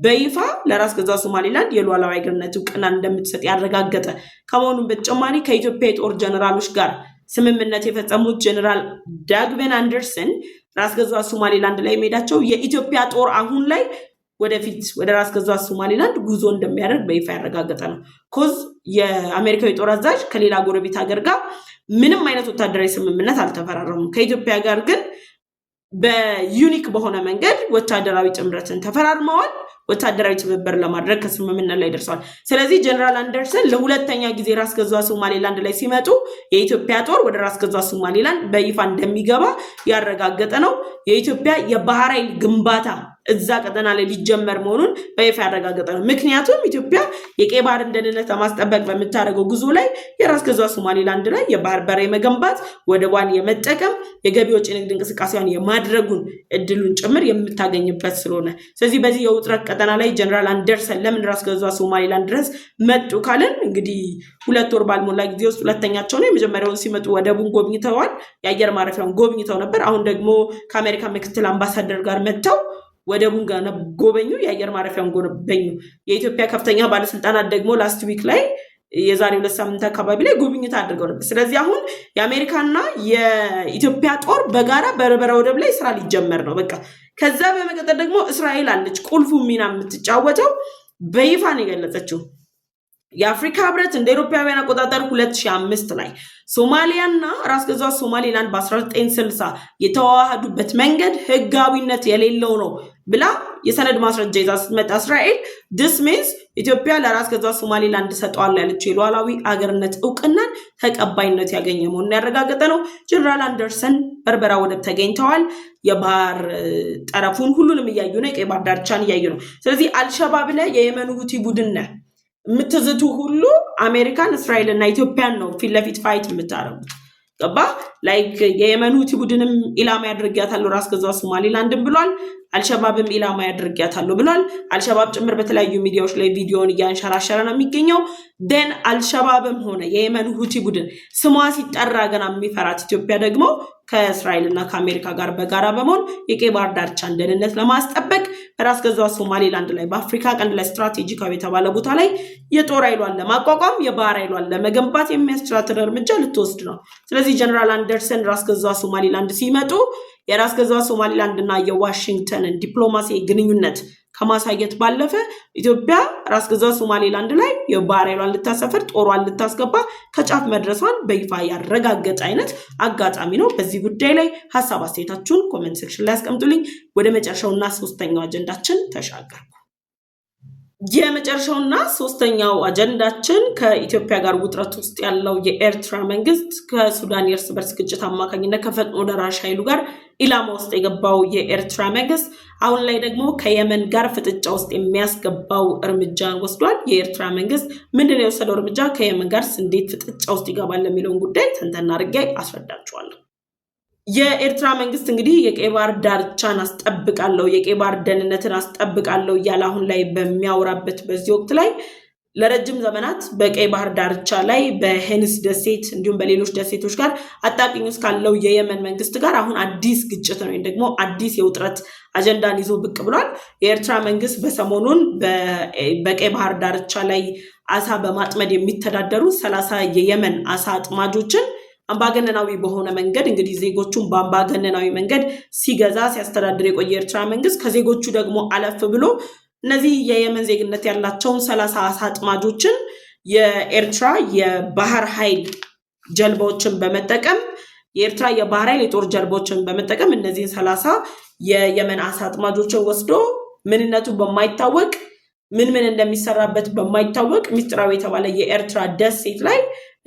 በይፋ ለራስ ገዟ ሶማሌላንድ የሉዓላዊ ሀገርነት እውቅና እንደምትሰጥ ያረጋገጠ ከመሆኑም በተጨማሪ ከኢትዮጵያ የጦር ጀነራሎች ጋር ስምምነት የፈጸሙት ጀነራል ዳግዊን አንደርሰን ራስ ገዟ ሶማሌላንድ ላይ መሄዳቸው የኢትዮጵያ ጦር አሁን ላይ ወደፊት ወደ ራስ ገዟ ሶማሌላንድ ጉዞ እንደሚያደርግ በይፋ ያረጋገጠ ነው። ኮዝ የአሜሪካዊ ጦር አዛዥ ከሌላ ጎረቤት ሀገር ጋር ምንም አይነት ወታደራዊ ስምምነት አልተፈራረሙም። ከኢትዮጵያ ጋር ግን በዩኒክ በሆነ መንገድ ወታደራዊ ጥምረትን ተፈራርመዋል። ወታደራዊ ትብብር ለማድረግ ከስምምነት ላይ ደርሰዋል። ስለዚህ ጀነራል አንደርሰን ለሁለተኛ ጊዜ ራስ ገዟ ሶማሌላንድ ላይ ሲመጡ የኢትዮጵያ ጦር ወደ ራስ ገዟ ሶማሌላንድ በይፋ እንደሚገባ ያረጋገጠ ነው። የኢትዮጵያ የባህር ኃይል ግንባታ እዛ ቀጠና ላይ ሊጀመር መሆኑን በይፋ ያረጋገጠ ነው። ምክንያቱም ኢትዮጵያ የቀይ ባህርን ደህንነት ለማስጠበቅ በምታደርገው ጉዞ ላይ የራስ ገዟ ሶማሌላንድ ላይ የባህር በር የመገንባት ወደቧን የመጠቀም የገቢ ወጪ ንግድ እንቅስቃሴዋን የማድረጉን እድሉን ጭምር የምታገኝበት ስለሆነ ስለዚህ በዚህ የውጥረት ቀጠና ላይ ጀነራል አንደርሰን ለምን ራስ ገዟ ሶማሌላንድ ድረስ መጡ ካለን እንግዲህ 2 ወር ባልሞላ ጊዜ ውስጥ ሁለተኛቸው ነው። የመጀመሪያውን ሲመጡ ወደቡን ጎብኝተዋል፣ የአየር ማረፊያውን ጎብኝተው ነበር። አሁን ደግሞ ከአሜሪካ ምክትል አምባሳደር ጋር መጥተው ወደቡን ጎበኙ፣ የአየር ማረፊያውን ጎበኙ። የኢትዮጵያ ከፍተኛ ባለስልጣናት ደግሞ ላስት ዊክ ላይ የዛሬ 2 ሳምንት አካባቢ ላይ ጉብኝት አድርገው ነበር። ስለዚህ አሁን የአሜሪካና የኢትዮጵያ ጦር በጋራ በርበራ ወደብ ላይ ስራ ሊጀመር ነው። በቃ ከዛ በመቀጠል ደግሞ እስራኤል አለች ቁልፉ ሚና የምትጫወተው በይፋ ነው የገለጸችው። የአፍሪካ ህብረት እንደ አውሮፓውያን አቆጣጠር 2005 ላይ ሶማሊያና ራስ ገዟ ሶማሌላንድ በ1960 የተዋሃዱበት መንገድ ህጋዊነት የሌለው ነው ብላ የሰነድ ማስረጃ ይዛ ስትመጣ እስራኤል this means ኢትዮጵያ ለራስ ገዟ ሶማሌላንድ ሰጠዋል ያለችው የሉዓላዊ አገርነት እውቅናን ተቀባይነት ያገኘ መሆኑን ያረጋገጠ ነው። ጀነራል አንደርሰን በርበራ ወደብ ተገኝተዋል። የባህር ጠረፉን ሁሉንም እያዩ ነው። የቀይ ባህር ዳርቻን እያዩ ነው። ስለዚህ አልሸባብ ላይ የየመን ሁቲ ቡድን የምትዝቱ ሁሉ አሜሪካን እስራኤል እና ኢትዮጵያን ነው ፊት ለፊት ፋይት የምታረጉት። ገባ ላይክ የየመን ሁቲ ቡድንም ኢላማ ያድርጊያታለሁ ራስ ገዟ ሶማሌላንድን ብሏል። አልሸባብም ኢላማ ያድርጊያታለሁ ብሏል። አልሸባብ ጭምር በተለያዩ ሚዲያዎች ላይ ቪዲዮውን እያንሸራሸረ ነው የሚገኘው። ደን አልሸባብም ሆነ የየመን ሁቲ ቡድን ስሟ ሲጠራ ገና የሚፈራት ኢትዮጵያ ደግሞ ከእስራኤልና ከአሜሪካ ጋር በጋራ በመሆን የቀይ ባህር ዳርቻን ደህንነት ለማስጠበቅ ራስ ገዟ ሶማሌላንድ ላይ በአፍሪካ ቀንድ ላይ ስትራቴጂካዊ የተባለ ቦታ ላይ የጦር ኃይሏን ለማቋቋም የባህር ኃይሏን ለመገንባት የሚያስችላትን እርምጃ ልትወስድ ነው። ስለዚህ ጀነራል አንደርሰን ራስ ገዟ ሶማሌላንድ ሲመጡ የራስ ገዟ ሶማሌላንድ እና የዋሽንግተንን ዲፕሎማሲ ግንኙነት ከማሳየት ባለፈ ኢትዮጵያ ራስ ገዟ ሶማሌላንድ ላይ የባህር ኃይሏን ልታሰፍር ጦሯን ልታስገባ ከጫፍ መድረሷን በይፋ ያረጋገጠ አይነት አጋጣሚ ነው። በዚህ ጉዳይ ላይ ሀሳብ አስተያየታችሁን ኮሜንት ሴክሽን ላይ አስቀምጡልኝ። ወደ መጨረሻውና 3ኛው አጀንዳችን ተሻገርኩ። የመጨረሻውና 3ኛው አጀንዳችን ከኢትዮጵያ ጋር ውጥረት ውስጥ ያለው የኤርትራ መንግስት ከሱዳን የእርስ በርስ ግጭት አማካኝነት ከፈጥኖ ደራሽ ኃይሉ ጋር ኢላማ ውስጥ የገባው የኤርትራ መንግስት አሁን ላይ ደግሞ ከየመን ጋር ፍጥጫ ውስጥ የሚያስገባው እርምጃን ወስዷል። የኤርትራ መንግስት ምንድን ነው የወሰደው እርምጃ፣ ከየመን ጋር እንዴት ፍጥጫ ውስጥ ይገባል የሚለውን ጉዳይ ተንተና አድርጌ አስረዳችኋለሁ። የኤርትራ መንግስት እንግዲህ የቀይ ባህር ዳርቻን አስጠብቃለሁ፣ የቀይ ባህር ደህንነትን አስጠብቃለሁ እያለ አሁን ላይ በሚያወራበት በዚህ ወቅት ላይ ለረጅም ዘመናት በቀይ ባህር ዳርቻ ላይ በሄንስ ደሴት እንዲሁም በሌሎች ደሴቶች ጋር አጣብቂኝ ውስጥ ካለው የየመን መንግስት ጋር አሁን አዲስ ግጭት ነው ወይም ደግሞ አዲስ የውጥረት አጀንዳን ይዞ ብቅ ብሏል። የኤርትራ መንግስት በሰሞኑን በቀይ ባህር ዳርቻ ላይ አሳ በማጥመድ የሚተዳደሩ 30 የየመን አሳ አጥማጆችን አምባገነናዊ በሆነ መንገድ እንግዲህ ዜጎቹን በአምባገነናዊ መንገድ ሲገዛ ሲያስተዳድር የቆየ ኤርትራ መንግስት ከዜጎቹ ደግሞ አለፍ ብሎ እነዚህ የየመን ዜግነት ያላቸውን 30 አሳ አጥማጆችን የኤርትራ የባህር ኃይል ጀልባዎችን በመጠቀም የኤርትራ የባህር ኃይል የጦር ጀልባዎችን በመጠቀም እነዚህ 30 የየመን አሳ አጥማጆችን ወስዶ ምንነቱ በማይታወቅ ምን እንደሚሰራበት በማይታወቅ ሚስጥራዊ የተባለ የኤርትራ ደሴት ላይ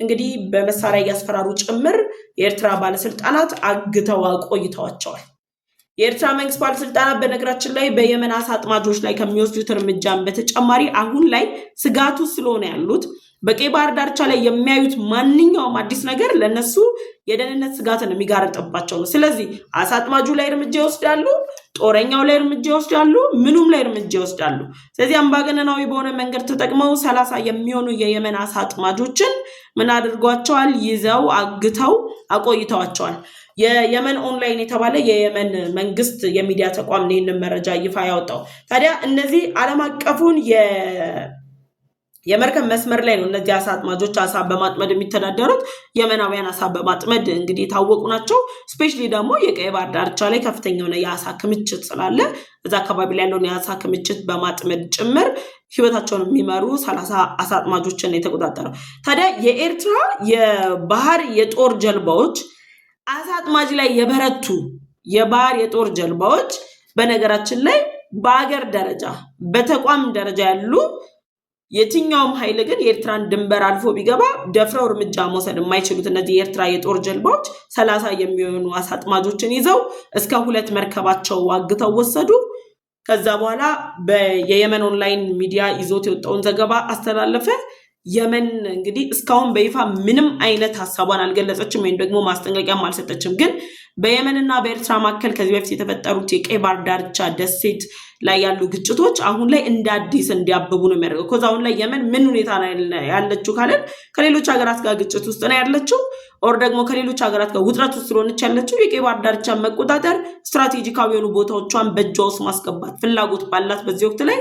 እንግዲህ በመሳሪያ ያስፈራሩ ጭምር የኤርትራ ባለስልጣናት አግተው ቆይተዋቸዋል። የኤርትራ መንግስት ባለስልጣናት በነገራችን ላይ በየመን አሳ አጥማጆች ላይ ከሚወስዱት እርምጃን በተጨማሪ አሁን ላይ ስጋቱ ስለሆነ ያሉት በቀይ ባህር ዳርቻ ላይ የሚያዩት ማንኛውም አዲስ ነገር ለነሱ የደህንነት ስጋትን የሚጋርጥባቸው ነው። ስለዚህ አሳ አጥማጁ ላይ እርምጃ ይወስዳሉ፣ ጦረኛው ላይ እርምጃ ይወስዳሉ፣ ምኑም ላይ እርምጃ ይወስዳሉ። ስለዚህ አምባገነናዊ በሆነ መንገድ ተጠቅመው 30 የሚሆኑ የየመን አሳ አጥማጆችን ምን አድርጓቸዋል? ይዘው አግተው አቆይተዋቸዋል። የየመን ኦንላይን የተባለ የየመን መንግስት የሚዲያ ተቋም ነው ይህንን መረጃ ይፋ ያወጣው። ታዲያ እነዚህ ዓለም አቀፉን የመርከብ መስመር ላይ ነው እነዚህ አሳ አጥማጆች አሳ በማጥመድ የሚተዳደሩት። የመናውያን አሳ በማጥመድ እንግዲህ የታወቁ ናቸው። ስፔሻሊ ደግሞ የቀይ ባህር ዳርቻ ላይ ከፍተኛ የሆነ የአሳ ክምችት ስላለ እዛ አካባቢ ላይ ያለውን የአሳ ክምችት በማጥመድ ጭምር ህይወታቸውን የሚመሩ 30 አሳ አጥማጆችን የተቆጣጠረው። ታዲያ የኤርትራ የባህር የጦር ጀልባዎች አሳ አጥማጅ ላይ የበረቱ የባህር የጦር ጀልባዎች በነገራችን ላይ በአገር ደረጃ በተቋም ደረጃ ያሉ የትኛውም ኃይል ግን የኤርትራን ድንበር አልፎ ቢገባ ደፍረው እርምጃ መውሰድ የማይችሉት እነዚህ የኤርትራ የጦር ጀልባዎች 30 የሚሆኑ አሳ አጥማጆችን ይዘው እስከ 2 መርከባቸው ዋግተው ወሰዱ። ከዛ በኋላ የየመን ኦንላይን ሚዲያ ይዞት የወጣውን ዘገባ አስተላለፈ። የመን እንግዲህ እስካሁን በይፋ ምንም አይነት ሐሳቧን አልገለጸችም ወይም ደግሞ ማስጠንቀቂያም አልሰጠችም። ግን በየመንና በኤርትራ መካከል ከዚህ በፊት የተፈጠሩት የቀይ ባህር ዳርቻ ደሴት ላይ ያሉ ግጭቶች አሁን ላይ እንደ አዲስ እንዲያብቡ ነው የሚያደርገው። ከዛ አሁን ላይ የመን ምን ሁኔታ ያለችው ካለን ከሌሎች ሀገራት ጋር ግጭት ውስጥ ነው ያለችው፣ ኦር ደግሞ ከሌሎች ሀገራት ጋር ውጥረት ውስጥ ስለሆነች ያለችው የቀይ ባህር ዳርቻ መቆጣጠር፣ ስትራቴጂካዊ የሆኑ ቦታዎቿን በእጇ ውስጥ ማስገባት ፍላጎት ባላት በዚህ ወቅት ላይ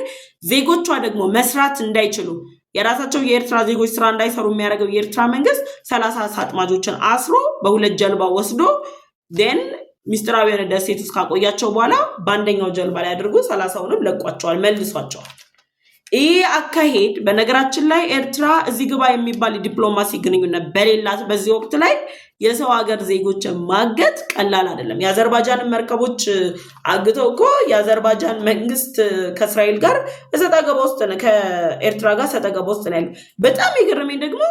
ዜጎቿ ደግሞ መስራት እንዳይችሉ የራሳቸው የኤርትራ ዜጎች ስራ እንዳይሰሩ የሚያደርገው የኤርትራ መንግስት 30 አሳ አጥማጆችን አስሮ በ2 ጀልባ ወስዶ ደን ሚስጥራዊ የሆነ ደሴት ውስጥ ካቆያቸው በኋላ በአንደኛው ጀልባ ላይ አድርጎ 30ውንም ለቋቸዋል፣ መልሷቸዋል። ይህ አካሄድ በነገራችን ላይ ኤርትራ እዚህ ግባ የሚባል ዲፕሎማሲ ግንኙነት በሌላት በዚህ ወቅት ላይ የሰው ሀገር ዜጎችን ማገት ቀላል አይደለም። የአዘርባጃን መርከቦች አግተው እኮ የአዘርባጃን መንግስት ከእስራኤል ጋር እሰጣ ገባ ውስጥ ነው፣ ከኤርትራ ጋር እሰጣ ገባ ውስጥ ነው ያለው። በጣም የገረመኝ ደግሞ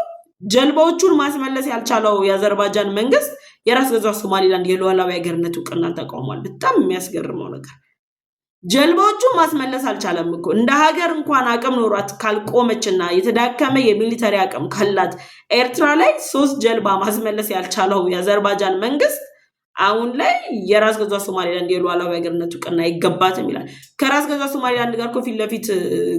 ጀልባዎቹን ማስመለስ ያልቻለው የአዘርባጃን መንግስት የራስ ገዟ ሶማሊላንድ የሉዓላዊ ሀገርነት እውቅናን ተቃውሟል። በጣም የሚያስገርመው ነገር ጀልባዎቹን ማስመለስ አልቻለም እኮ። እንደ ሀገር እንኳን አቅም ኖሯት ካልቆመችና የተዳከመ የሚሊተሪ አቅም ካላት ኤርትራ ላይ 3 ጀልባ ማስመለስ ያልቻለው የአዘርባጃን መንግስት አሁን ላይ የራስ ገዟ ሶማሊላንድ የሉዓላዊ ሀገርነት እውቅና ይገባትም ይላል። ከራስ ገዟ ሶማሊላንድ ጋር እኮ ፊት ለፊት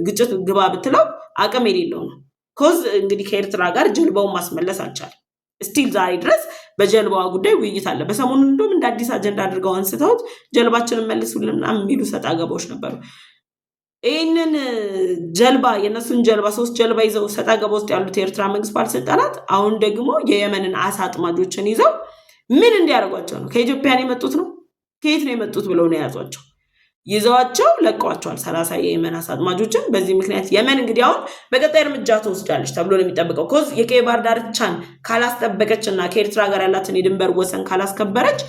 ግጭት ግባ ብትለው አቅም የሌለው ነው። ኮዝ እንግዲህ ከኤርትራ ጋር ጀልባውን ማስመለስ አልቻለም። ስቲል ዛሬ ድረስ በጀልባዋ ጉዳይ ውይይት አለ። በሰሞኑ እንደውም እንደ አዲስ አጀንዳ አድርገው አንስተውት ጀልባችንን መልሱልን ምናምን የሚሉ ሰጣ ገባዎች ነበሩ። ይህንን ጀልባ የእነሱን ጀልባ 3 ጀልባ ይዘው ሰጣ ገባ ውስጥ ያሉት የኤርትራ መንግስት ባለስልጣናት አሁን ደግሞ የየመንን አሳ አጥማጆችን ይዘው ምን እንዲያደርጓቸው ነው? ከኢትዮጵያ ነው የመጡት ነው ከየት ነው የመጡት ብለው ነው የያዟቸው። ይዘዋቸው ለቀዋቸዋል 30 የየመን አሳ አጥማጆችን። በዚህ ምክንያት የመን እንግዲህ አሁን በቀጣይ እርምጃ ተወስዳለች ተብሎ ነው የሚጠበቀው። ኮዝ የቀይ ባህር ዳርቻን ካላስጠበቀችና ከኤርትራ ጋር ያላትን የድንበር ወሰን ካላስከበረች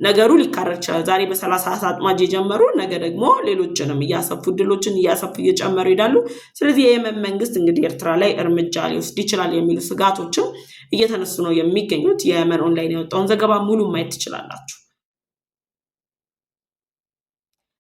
ነገሩ ሊካረር ይችላል። ዛሬ በ30 አሳ አጥማጅ የጀመሩ ነገ ደግሞ ሌሎችንም እያሰፉ ድሎችን እያሰፉ እየጨመሩ ይሄዳሉ። ስለዚህ የየመን መንግስት እንግዲህ ኤርትራ ላይ እርምጃ ሊወስድ ይችላል የሚሉ ስጋቶችም እየተነሱ ነው የሚገኙት። የየመን ኦንላይን ያወጣውን ዘገባ ሙሉ ማየት ትችላላችሁ።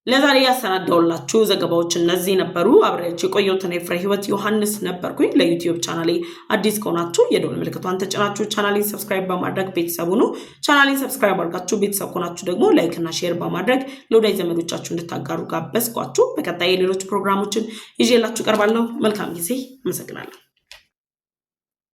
ለዛሬ ያሰናዳውላችሁ ዘገባዎች እነዚህ ነበሩ። አብሬያችሁ የቆየሁት ፍሬ ህይወት ዮሐንስ ነበርኩኝ። ለዩቲዩብ ቻናሌ አዲስ ከሆናችሁ የደወል ምልክቷን ተጭናችሁ ቻናሌን ሰብስክራይብ በማድረግ ቤተሰብ ሁኑ። ቻናሌን ሰብስክራይብ አድርጋችሁ ቤተሰብ ከሆናችሁ ደግሞ ላይክ እና ሼር በማድረግ ለወዳጅ ዘመዶቻችሁ እንድታጋሩ ጋበዝኳችሁ። በቀጣይ ሌሎች ፕሮግራሞችን ይዤላችሁ ቀርባለሁ። መልካም ጊዜ። አመሰግናለሁ።